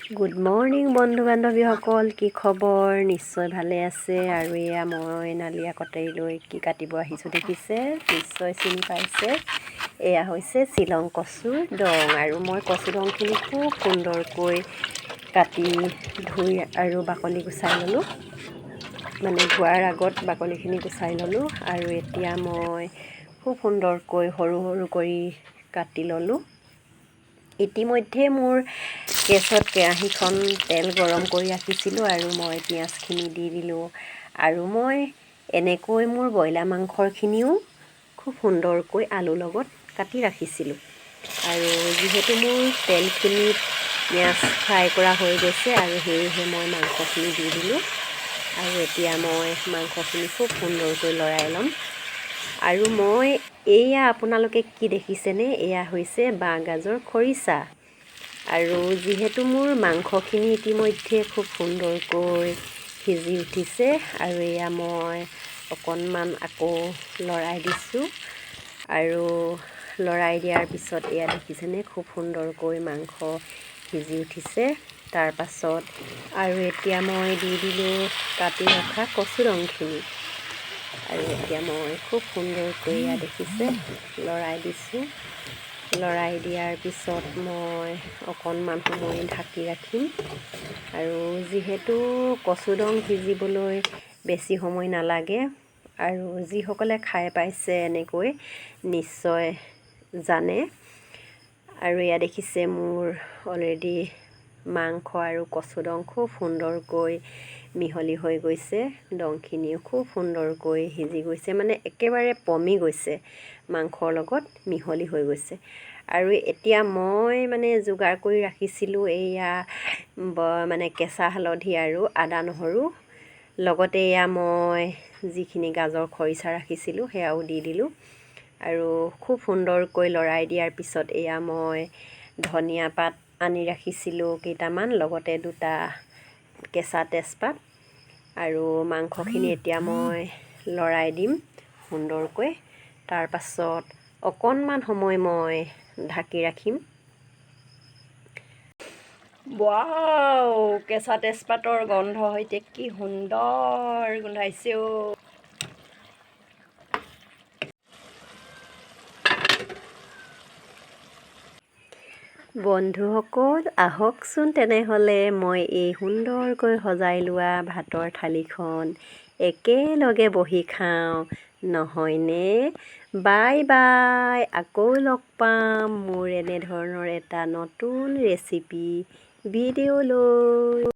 Good morning বন্ধু বান্ধৱীসকল, কি খবৰ? নিশ্চয় ভালে আছে। আৰু এয়া মই নালিয়া কটাৰী লৈ কি কাটিব আহিছোঁ দেখিছে, নিশ্চয় চিনি পাইছে। এয়া হৈছে শ্বিলং কচুৰ ডং। আৰু মই কচু ডংখিনি খুব সুন্দৰকৈ কাটি ধুই আৰু বাকলি গুচাই ল'লোঁ। মানে ধোৱাৰ আগত বাকলিখিনি গুচাই ল'লোঁ। আৰু এতিয়া মই খুব সুন্দৰকৈ সৰু সৰু কৰি কাটি ল'লোঁ। ইতিমধ্যে মোৰ গেছত কেৰাহীখন তেল গৰম কৰি ৰাখিছিলোঁ আৰু মই পিঁয়াজখিনি দি দিলোঁ। আৰু মই এনেকৈ মোৰ ব্ৰইলাৰ মাংসখিনিও খুব সুন্দৰকৈ আলুৰ লগত কাটি ৰাখিছিলোঁ। আৰু যিহেতু মোৰ তেলখিনিত পিঁয়াজ ফ্ৰাই কৰা হৈ গৈছে আৰু সেয়েহে মই মাংসখিনি দি দিলোঁ। আৰু এতিয়া মই মাংসখিনি খুব সুন্দৰকৈ লৰাই ল'ম। আৰু মই এয়া আপোনালোকে কি দেখিছেনে, এয়া হৈছে বাঁহগাজৰ খৰিচা। আৰু যিহেতু মোৰ মাংসখিনি ইতিমধ্যে খুব সুন্দৰকৈ সিজি উঠিছে আৰু এয়া মই অকণমান আকৌ লৰাই দিছোঁ। আৰু লৰাই দিয়াৰ পিছত এয়া দেখিছেনে খুব সুন্দৰকৈ মাংস সিজি উঠিছে। তাৰ পাছত আৰু এতিয়া মই দি দিলোঁ কাটি ৰখা কচু ডংখিনি। আৰু এতিয়া মই খুব সুন্দৰকৈ এয়া দেখিছে লৰাই দিছোঁ। লৰাই দিয়াৰ পিছত মই অকণমান সময় ঢাকি ৰাখিম। আৰু যিহেতু কচু ডং সিজিবলৈ বেছি সময় নালাগে আৰু যিসকলে খাই পাইছে এনেকৈ নিশ্চয় জানে। আৰু এয়া দেখিছে মোৰ অলৰেডি মাংস আৰু কচু ডং খুব সুন্দৰকৈ মিহলি হৈ গৈছে। ডংখিনিও খুব সুন্দৰকৈ সিজি গৈছে, মানে একেবাৰে পমি গৈছে, মাংসৰ লগত মিহলি হৈ গৈছে। আৰু এতিয়া মই মানে যোগাৰ কৰি ৰাখিছিলোঁ এয়া মানে কেঁচা হালধি আৰু আদা নহৰু, লগতে এয়া মই যিখিনি গাজৰ খৰিচা ৰাখিছিলোঁ সেয়াও দি দিলোঁ। আৰু খুব সুন্দৰকৈ লৰাই দিয়াৰ পিছত এয়া মই ধনিয়া পাত আনি ৰাখিছিলোঁ কেইটামান, লগতে দুটা কেঁচা তেজপাত। আৰু মাংসখিনি এতিয়া মই লৰাই দিম সুন্দৰকৈ। তাৰ পাছত অকণমান সময় মই ঢাকি ৰাখিম। ৱাও, কেঁচা তেজপাতৰ গন্ধ সৈতে কি সুন্দৰ গোন্ধাইছে অ'। বন্ধুসকল আহকচোন তেনেহ'লে মই এই সুন্দৰকৈ সজাই লোৱা ভাতৰ থালিখন একেলগে বহি খাওঁ, নহয়নে? বাই বাই, আকৌ লগ পাম মোৰ এনেধৰণৰ এটা নতুন ৰেচিপি ভিডিঅ' লৈ।